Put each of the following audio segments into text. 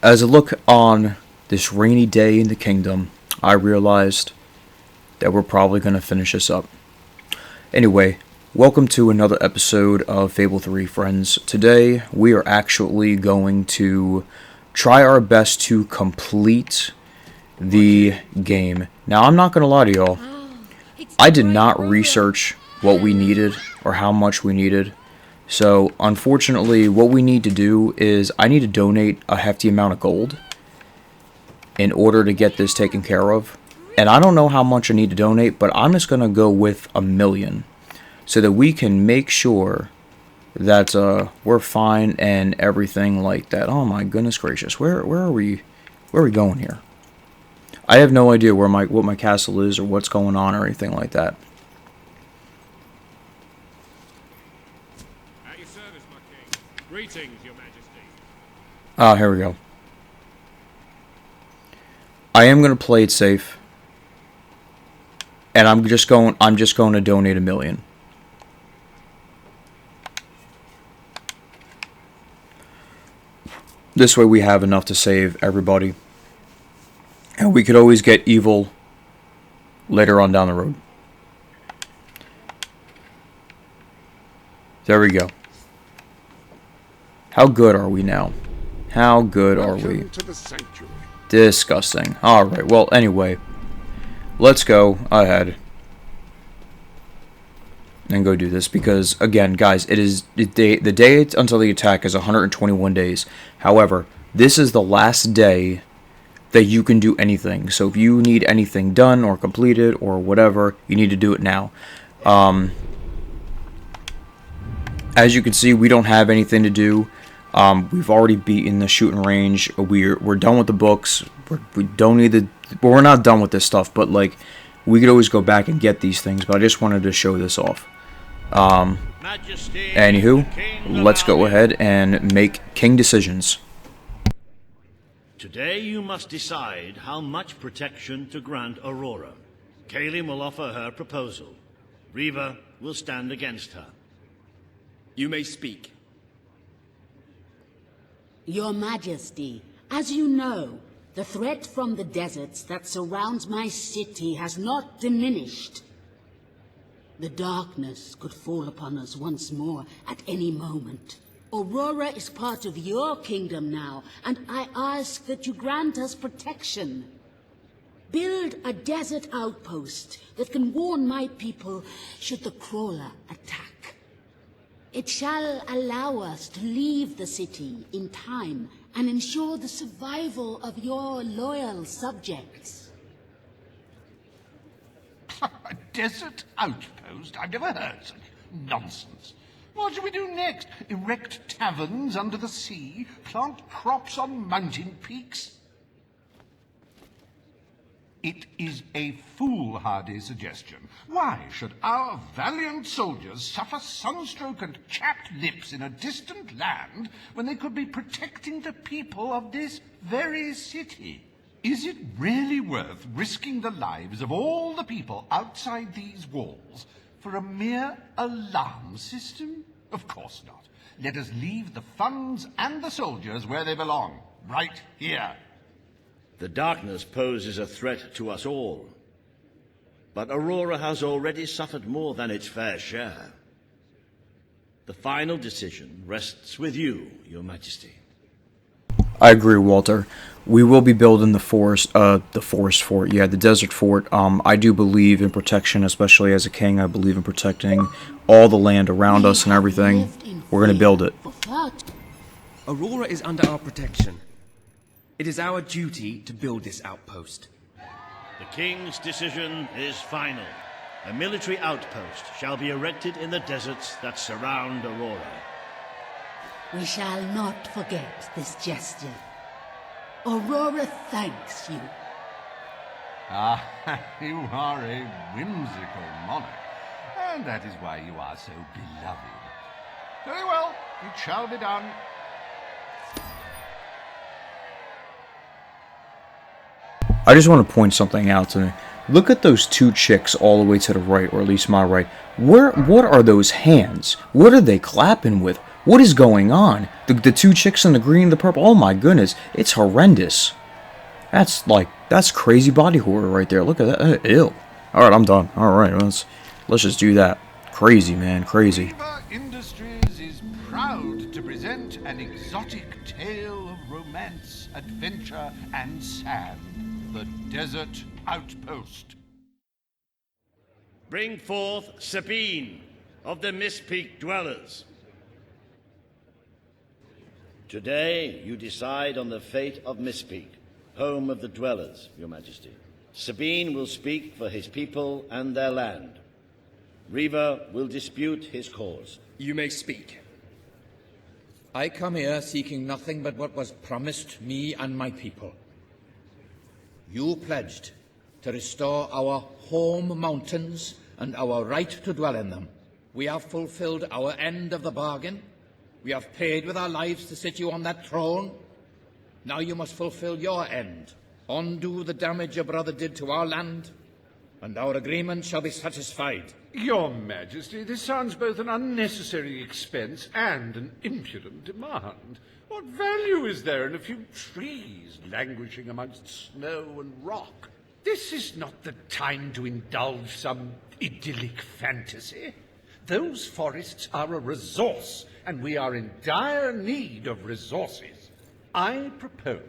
As I look on this rainy day in the kingdom, I realized that we're probably going to finish this up. Anyway, welcome to another episode of Fable 3, friends. Today, we are actually going to try our best to complete the game. Now, I'm not going to lie to y'all. I did not research what we needed or how much we needed. So, unfortunately, what we need to do is I need to donate a hefty amount of gold in order to get this taken care of. And I don't know how much I need to donate, but I'm just going to go with 1 million so that we can make sure that we're fine and everything like that. Oh my goodness gracious. Where are we going here? I have no idea what my castle is or what's going on or anything like that. At your service, my king. Greetings, your majesty. Ah, here we go. I am going to play it safe. And I'm just going to donate 1 million. This way we have enough to save everybody. And we could always get evil later on down the road. There we go. How good are we now? How good are we? To the sanctuary. Disgusting. Alright, well, anyway. Let's go ahead and go do this. Because, again, guys, the day until the attack is 121 days. However, this is the last day that you can do anything. So if you need anything done or completed or whatever, you need to do it now. As you can see, we don't have anything to do. We've already beaten the shooting range. We're done with the books. We don't need the... Well, we're not done with this stuff, but like we could always go back and get these things. But I just wanted to show this off. Anywho, let's go ahead and make king decisions. Today you must decide how much protection to grant Aurora. Kalim will offer her proposal. Riva will stand against her. You may speak. Your Majesty, as you know, the threat from the deserts that surrounds my city has not diminished. The darkness could fall upon us once more at any moment. Aurora is part of your kingdom now, and I ask that you grant us protection. Build a desert outpost that can warn my people should the crawler attack. It shall allow us to leave the city in time and ensure the survival of your loyal subjects. A desert outpost? I've never heard such nonsense. What shall we do next? Erect taverns under the sea? Plant crops on mountain peaks? It is a foolhardy suggestion. Why should our valiant soldiers suffer sunstroke and chapped lips in a distant land when they could be protecting the people of this very city? Is it really worth risking the lives of all the people outside these walls for a mere alarm system? Of course not. Let us leave the funds and the soldiers where they belong, right here. The darkness poses a threat to us all. But Aurora has already suffered more than its fair share. The final decision rests with you, Your Majesty. I agree, Walter. We will be building the forest fort. Yeah, the desert fort. I do believe in protection, especially as a king. I believe in protecting all the land around us and everything. We're going to build it. Aurora is under our protection. It is our duty to build this outpost. The king's decision is final. A military outpost shall be erected in the deserts that surround Aurora. We shall not forget this gesture. Aurora thanks you. Ah, you are a whimsical monarch, and that is why you are so beloved. Very well, it shall be done. I just want to point something out to me. Look at those two chicks all the way to the right, or at least my right. What are those hands? What are they clapping with? What is going on? The two chicks in the green and the purple. Oh my goodness, it's horrendous. That's crazy body horror right there. Look at that. Ew. All right, I'm done. All right, let's just do that. Crazy, man, crazy. Fable Industries is proud to present an exotic tale of romance, adventure, and sand. The Desert Outpost. Bring forth Sabine of the Mist Peak Dwellers. Today, you decide on the fate of Mist Peak, home of the Dwellers, Your Majesty. Sabine will speak for his people and their land. Reaver will dispute his cause. You may speak. I come here seeking nothing but what was promised me and my people. You pledged to restore our home mountains and our right to dwell in them. We have fulfilled our end of the bargain. We have paid with our lives to sit you on that throne. Now you must fulfill your end. Undo the damage your brother did to our land, and our agreement shall be satisfied. Your Majesty, this sounds both an unnecessary expense and an impudent demand. What value is there in a few trees languishing amongst snow and rock? This is not the time to indulge some idyllic fantasy. Those forests are a resource, and we are in dire need of resources. I propose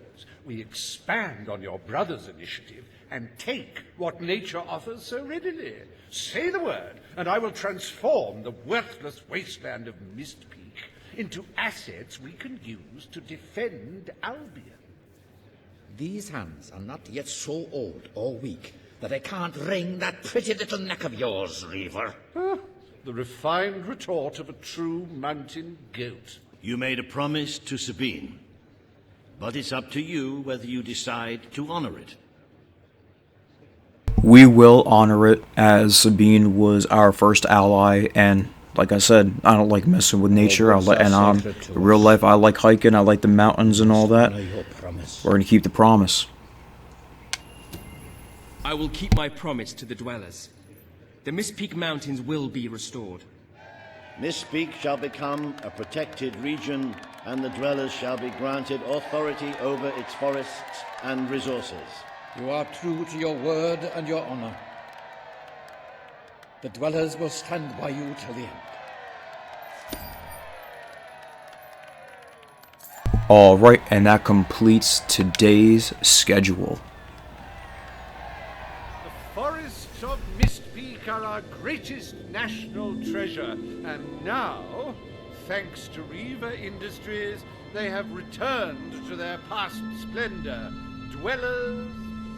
we expand on your brother's initiative and take what nature offers so readily. Say the word, and I will transform the worthless wasteland of Mist Peak into assets we can use to defend Albion. These hands are not yet so old or weak that I can't wring that pretty little neck of yours, Reaver. The refined retort of a true mountain goat. You made a promise to Sabine, but it's up to you whether you decide to honor it. We will honor it, as Sabine was our first ally, and like I said, I don't like messing with nature. In real life, I like hiking. I like the mountains and all that. We're gonna keep the promise. I will keep my promise to the Dwellers. The Mist Peak Mountains will be restored. Mist Peak shall become a protected region, and the Dwellers shall be granted authority over its forests and resources. You are true to your word and your honor. The Dwellers will stand by you till the end. Alright, and that completes today's schedule. The forests of Mist Peak are our greatest national treasure, and now, thanks to Reaver Industries, they have returned to their past splendor. Dwellers,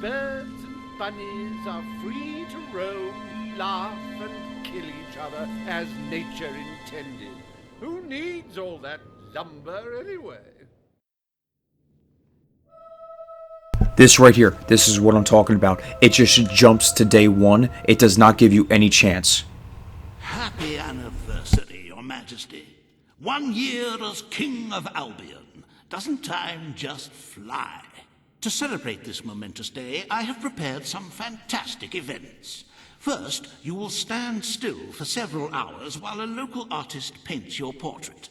birds, and bunnies are free to roam, laugh, and kill each other as nature intended. Who needs all that lumber anyway? This right here, this is what I'm talking about. It just jumps to day one. It does not give you any chance. Happy anniversary, Your Majesty. 1 year as King of Albion. Doesn't time just fly? To celebrate this momentous day, I have prepared some fantastic events. First, you will stand still for several hours while a local artist paints your portrait.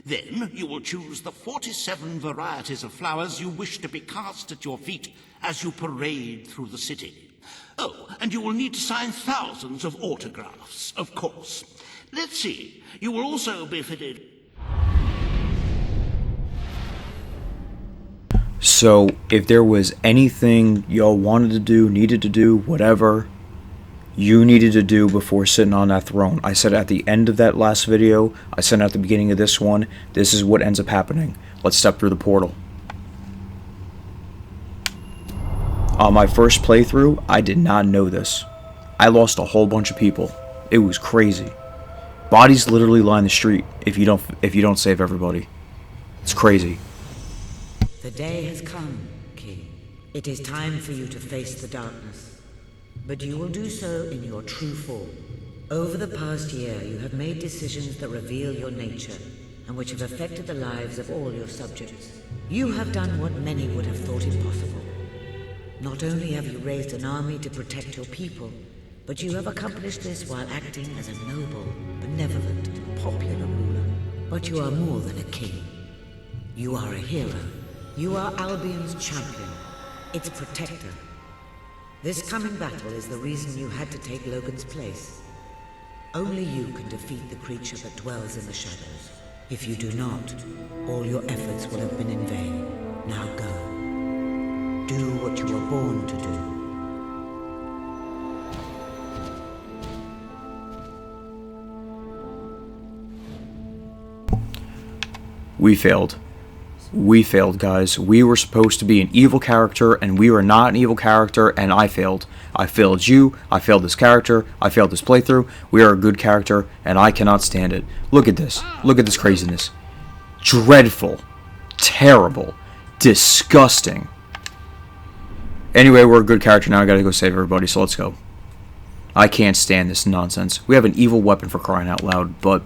Then you will choose the 47 varieties of flowers you wish to be cast at your feet as you parade through the city. Oh, and you will need to sign thousands of autographs, of course. Let's see, you will also be fitted... So, if there was anything y'all wanted to do, needed to do, whatever, you needed to do before sitting on that throne. I said at the end of that last video, I said at the beginning of this one, this is what ends up happening. Let's step through the portal. On my first playthrough, I did not know this. I lost a whole bunch of people. It was crazy. Bodies literally line the street if you don't save everybody. It's crazy. The day has come, King. It is time for you to face the darkness. But you will do so in your true form. Over the past year, you have made decisions that reveal your nature, and which have affected the lives of all your subjects. You have done what many would have thought impossible. Not only have you raised an army to protect your people, but you have accomplished this while acting as a noble, benevolent, popular ruler. But you are more than a king. You are a hero. You are Albion's champion, its protector. This coming battle is the reason you had to take Logan's place. Only you can defeat the creature that dwells in the shadows. If you do not, all your efforts will have been in vain. Now go. Do what you were born to do. We failed. We failed, guys. We were supposed to be an evil character, and we were not an evil character, and I failed. I failed you, I failed this character, I failed this playthrough. We are a good character, and I cannot stand it. Look at this. Look at this craziness. Dreadful. Terrible. Disgusting. Anyway, we're a good character now. I gotta go save everybody, so let's go. I can't stand this nonsense. We have an evil weapon, for crying out loud, but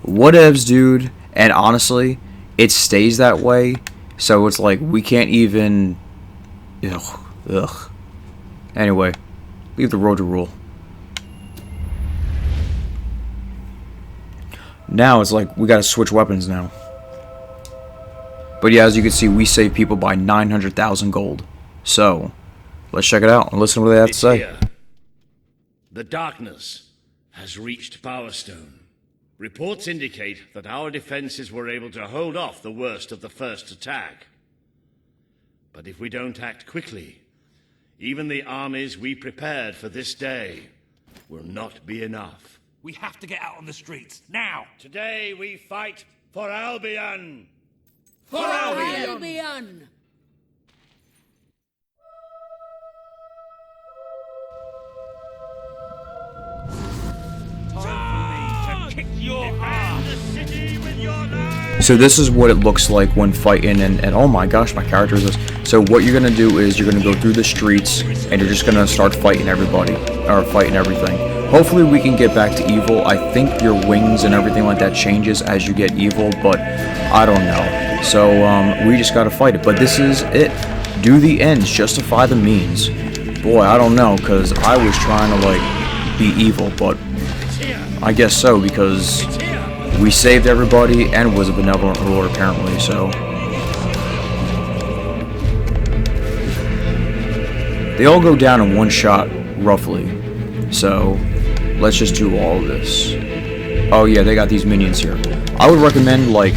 whatevs, dude. And honestly, it stays that way, so it's like we can't even... Ugh. Anyway, leave the road to rule. Now it's like we gotta switch weapons now. But yeah, as you can see, we save people by 900,000 gold. So, let's check it out and listen to what they have to say. Here. The darkness has reached Power Stone. Reports indicate that our defenses were able to hold off the worst of the first attack. But if we don't act quickly, even the armies we prepared for this day will not be enough. We have to get out on the streets, now! Today we fight for Albion! For Albion! So this is what it looks like when fighting, and oh my gosh, my character is this. So what you're gonna do is you're gonna go through the streets and you're just gonna start fighting everybody, or fighting everything. Hopefully we can get back to evil. I think your wings and everything like that changes as you get evil, but I don't know. So we just gotta fight it. But this is it. Do the ends, justify the means. Boy, I don't know, cause I was trying to like be evil, but I guess so, because we saved everybody and was a benevolent ruler apparently, so. They all go down in one shot, roughly. So, let's just do all of this. Oh yeah, they got these minions here. I would recommend, like,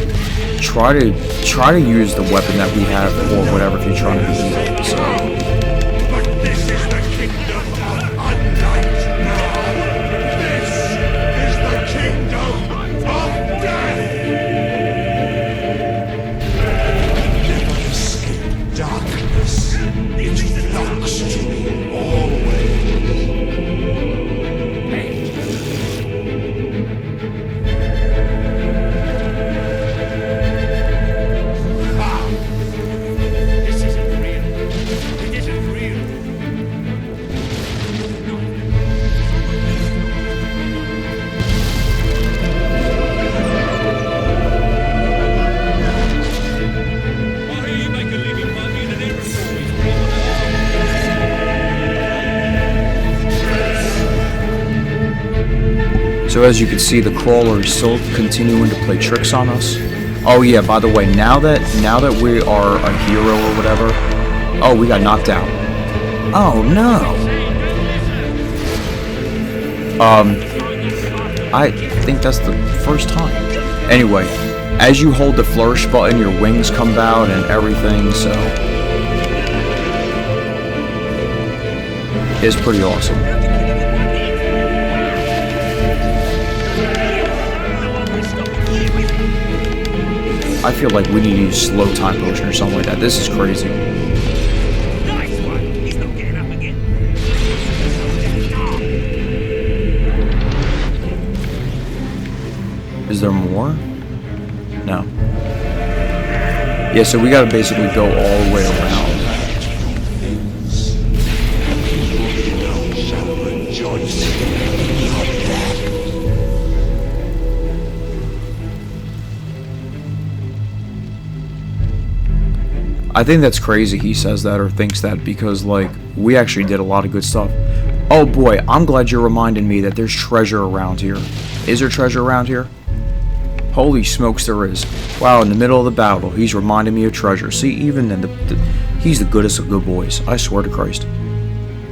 try to use the weapon that we have or whatever if you're trying to be evil, so. So as you can see, the crawler is still continuing to play tricks on us. Oh yeah, by the way, now that we are a hero or whatever, oh, we got knocked out. Oh no. I think that's the first time. Anyway, as you hold the flourish button, your wings come out and everything, so it's pretty awesome. I feel like we need to use slow time potion or something like that. This is crazy. Nice one! He's not getting up again. Is there more? No. Yeah, so we gotta basically go all the way around. I think that's crazy he says that or thinks that, because, like, we actually did a lot of good stuff. Oh boy, I'm glad you're reminding me that there's treasure around here. Is there treasure around here? Holy smokes, there is. Wow, in the middle of the battle, he's reminding me of treasure. See, even then, he's the goodest of good boys. I swear to Christ.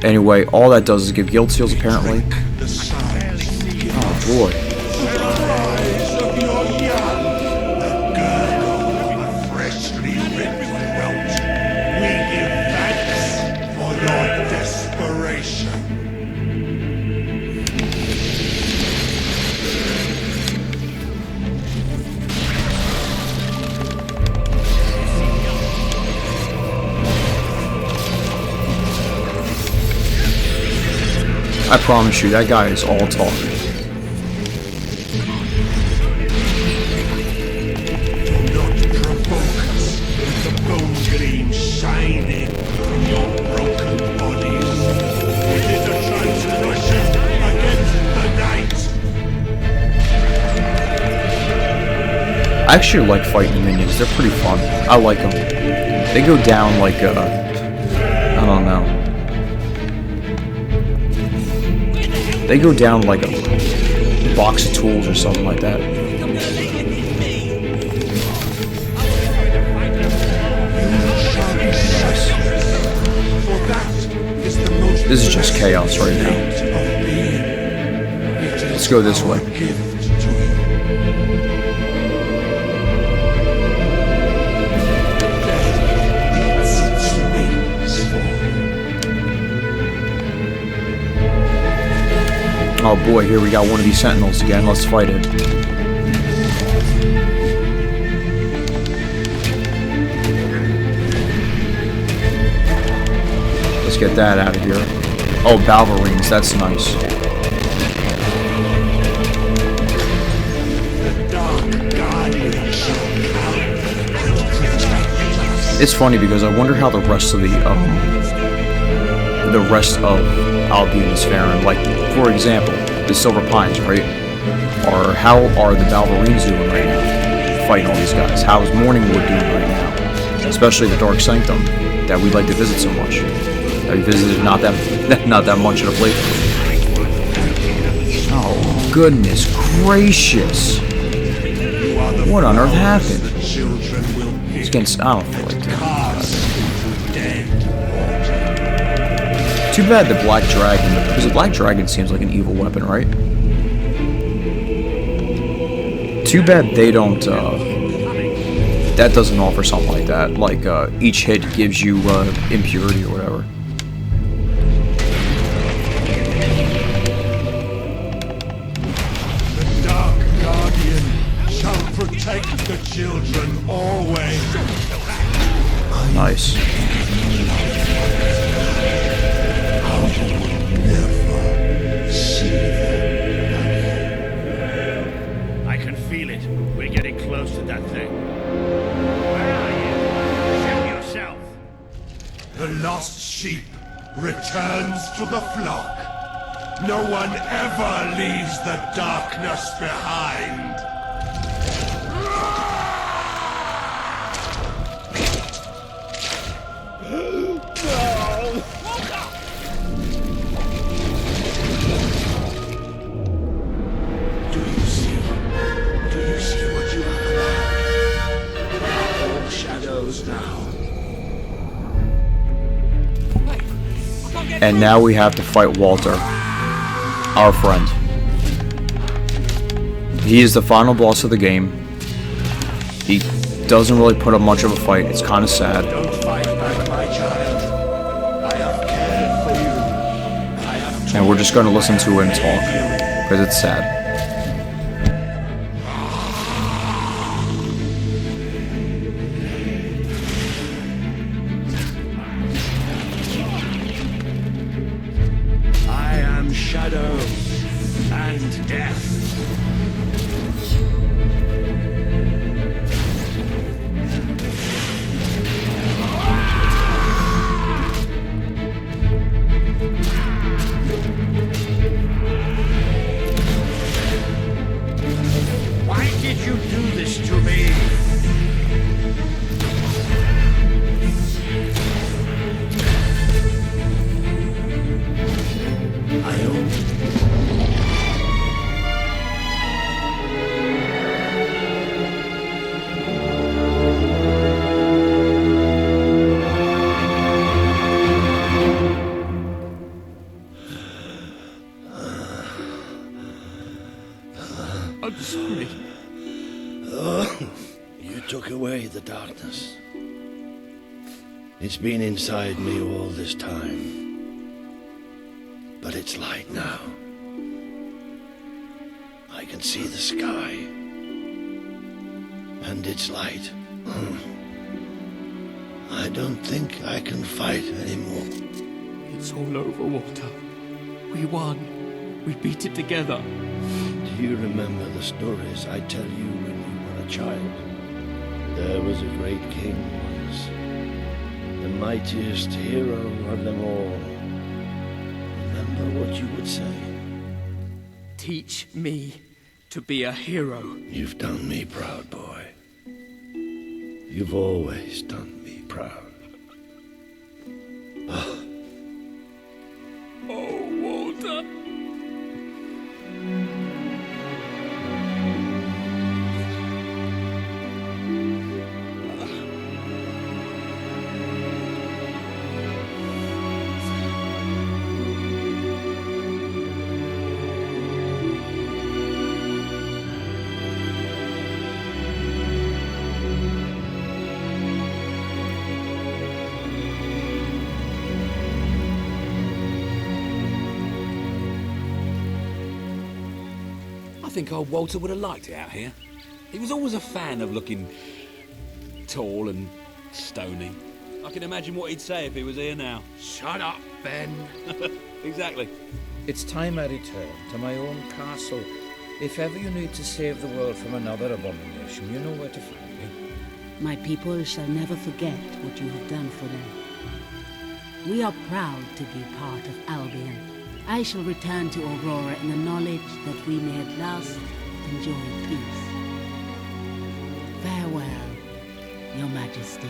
Anyway, all that does is give guild seals, apparently. Oh, boy. I promise you, that guy is all talk. Do not provoke us with the bone gleam shining from your broken bodies. It is a transgression against the night. I actually like fighting the minions. They're pretty fun. I like them. They go down like I don't know. They go down like a box of tools or something like that. This is just chaos right now. Let's go this way. Oh boy, here we got one of these sentinels again. Let's fight it. Let's get that out of here. Oh, Balverines, that's nice. It's funny because I wonder how the rest of Albion is faring. Like, for example, the Silver Pines, right? Or how are the Balverines doing right now? Fighting all these guys. How is Morningwood doing right now? Especially the Dark Sanctum that we like to visit so much. That we visited not that much in a playthrough. Oh goodness gracious! What on earth happened? He's getting. I don't feel like that. Too bad the Black Dragon, because the Black Dragon seems like an evil weapon, right? Too bad they don't, that doesn't offer something like that, like, each hit gives you, impurity or whatever. The Dark Guardian shall protect the children always. Nice. I can feel it. We're getting close to that thing. Where are you? Show yourself. The lost sheep returns to the flock. No one ever leaves the darkness behind. And now we have to fight Walter, our friend. He is the final boss of the game. He doesn't really put up much of a fight. It's kind of sad. Don't fight back, my child. I have cared for you. I have And we're just going to listen to him talk, because it's sad. shadow and death. Why did you do this to me? It's been inside me all this time. But it's light now. I can see the sky. And it's light. I don't think I can fight anymore. It's all over, Walter. We won. We beat it together. Do you remember the stories I tell you when you were a child? There was a great king once. The mightiest hero of them all. Remember what you would say. Teach me to be a hero. You've done me proud, boy. You've always done me proud. Oh, Walter. I think old Walter would have liked it out here. He was always a fan of looking tall and stony. I can imagine what he'd say if he was here now. Shut up, Ben. Exactly. It's time I return to my own castle. If ever you need to save the world from another abomination, you know where to find me. My people shall never forget what you have done for them. We are proud to be part of Albion. I shall return to Aurora in the knowledge that we may at last enjoy peace. Farewell, Your Majesty.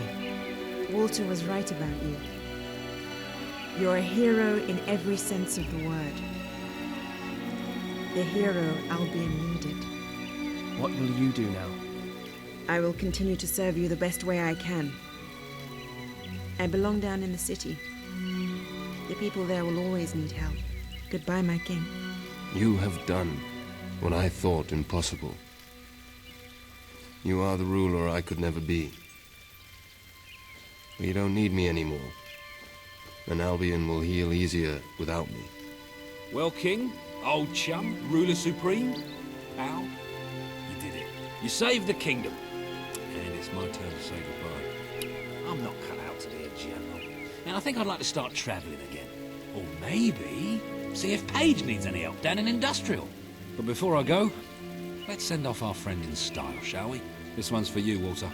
Walter was right about you. You're a hero in every sense of the word. The hero Albion needed. What will you do now? I will continue to serve you the best way I can. I belong down in the city. The people there will always need help. Goodbye, my king. You have done what I thought impossible. You are the ruler I could never be. But you don't need me anymore. And Albion will heal easier without me. Well, King, old chum, ruler supreme, pal, you did it. You saved the kingdom. And it's my turn to say goodbye. I'm not cut out to be a general. And I think I'd like to start travelling again. Or maybe see if Paige needs any help down in Industrial. But before I go, let's send off our friend in style, shall we? This one's for you, Walter.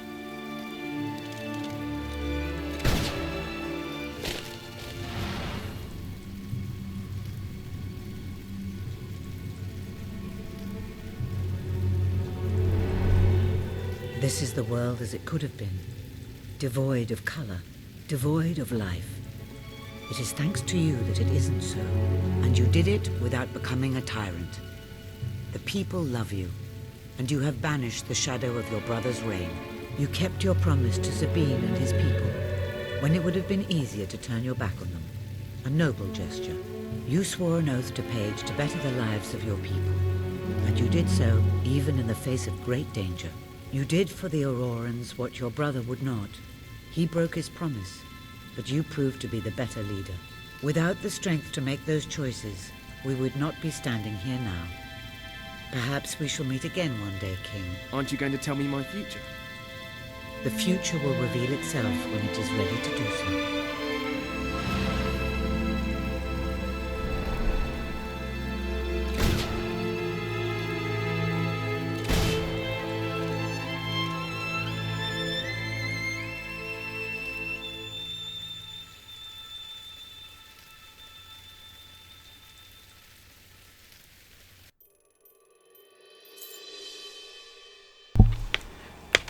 This is the world as it could have been, devoid of color, devoid of life. It is thanks to you that it isn't so, and you did it without becoming a tyrant. The people love you, and you have banished the shadow of your brother's reign. You kept your promise to Sabine and his people, when it would have been easier to turn your back on them. A noble gesture. You swore an oath to Paige to better the lives of your people, and you did so even in the face of great danger. You did for the Aurorans what your brother would not. He broke his promise, but you proved to be the better leader. Without the strength to make those choices, we would not be standing here now. Perhaps we shall meet again one day, King. Aren't you going to tell me my future? The future will reveal itself when it is ready to do so.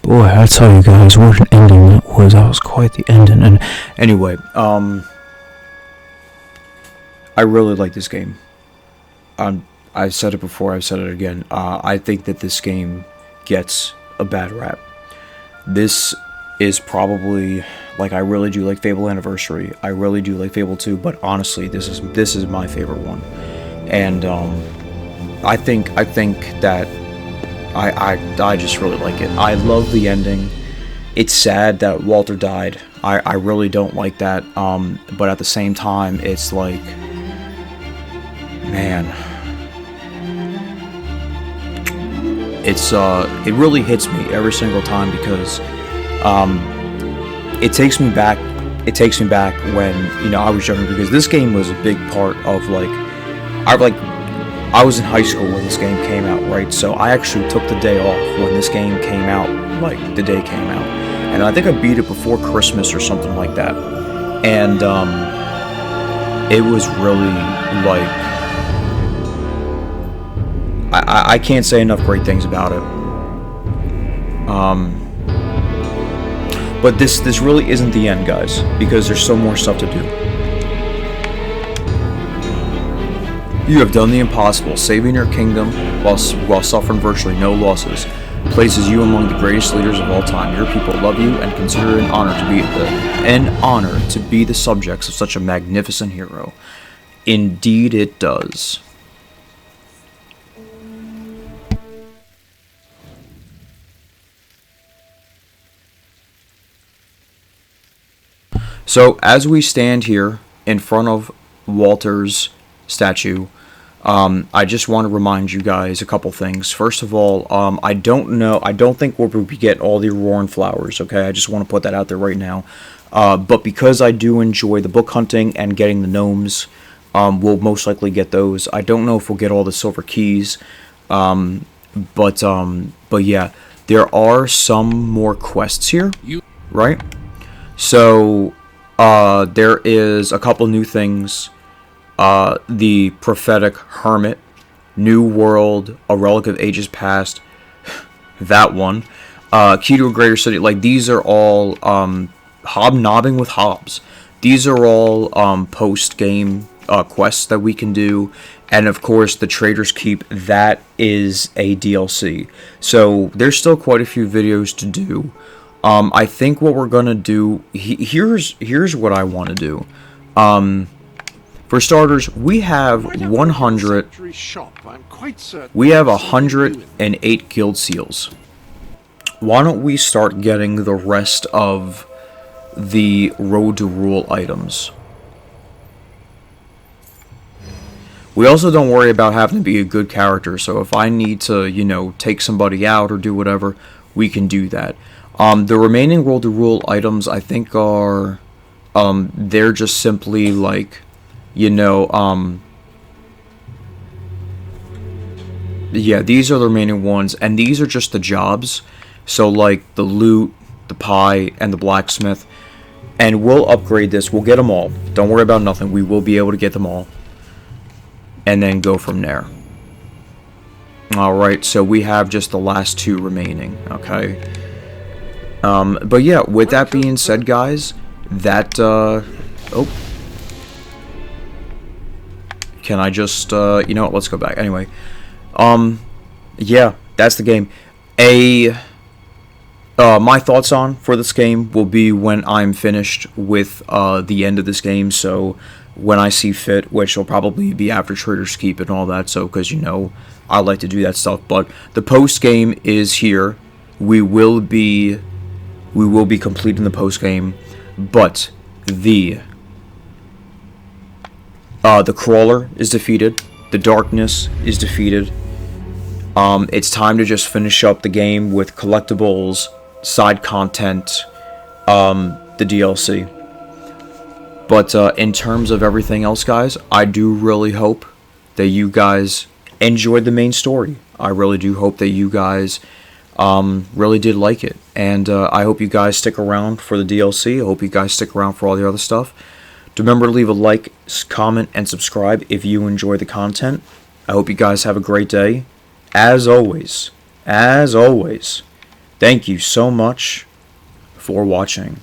Boy, I tell you guys, what an ending that was. That was quite the ending. And anyway, I really like this game. I've said it before, I've said it again. I think that this game gets a bad rap. This is probably, like, I really do like Fable Anniversary. I really do like Fable 2, but honestly, this is my favorite one. And I think that I just really like it. I love the ending. it's sad that Walter died. I really don't like that. But at the same time, it's like, man, it really hits me every single time because it takes me back. It takes me back when, you know, I was younger, because this game was a big part of, like, I was in high school when this game came out, right? So I actually took the day off when this game came out, like, the day came out. And I think I beat it before Christmas or something like that. And, it was really, like, I can't say enough great things about it. But this really isn't the end, guys, because there's still more stuff to do. You have done the impossible, saving your kingdom while suffering virtually no losses. Places you among the greatest leaders of all time. Your people love you and consider it an honor to be the subjects of such a magnificent hero. Indeed, it does. So, as we stand here in front of Walter's statue, I just want to remind you guys a couple things. First of all, I don't think we'll be getting all the Auroran flowers, okay? I just want to put that out there right now. But because I do enjoy the book hunting and getting the gnomes, we'll most likely get those. I don't know if we'll get all the silver keys, but yeah, there are some more quests here, right? So, there is a couple new things. The Prophetic Hermit, New World, A Relic of Ages Past, that one, Key to a Greater City. Like, these are all Hobnobbing with Hobbs. These are all post-game quests that we can do. And of course, the Trader's Keep, that is a DLC. So there's still quite a few videos to do. I think what we're gonna do, here's what I want to do. For starters, we have 108 guild seals. Why don't we start getting the rest of the Road to Rule items? We also don't worry about having to be a good character, so if I need to, you know, take somebody out or do whatever, we can do that. The remaining Road to Rule items, I think, are, they're just simply like, you know, yeah, these are the remaining ones, and these are just the jobs. So, like, the loot, the pie, and the blacksmith. And we'll upgrade this. We'll get them all. Don't worry about nothing. We will be able to get them all. And then go from there. Alright, so we have just the last two remaining, okay? But yeah, with that being said, guys, that, oh. Can I just, you know what, let's go back. Anyway, yeah, that's the game. My thoughts for this game will be when I'm finished with, the end of this game, so when I see fit, which will probably be after Trader's Keep and all that, so, because, you know, I like to do that stuff, but the post-game is here. We will be completing the post-game, but the Crawler is defeated, the Darkness is defeated. It's time to just finish up the game with collectibles, side content, the DLC. But in terms of everything else, guys, I do really hope that you guys enjoyed the main story. I really do hope that you guys really did like it. And I hope you guys stick around for the DLC. I hope you guys stick around for all the other stuff. Remember to leave a like, comment, and subscribe if you enjoy the content. I hope you guys have a great day. As always, thank you so much for watching.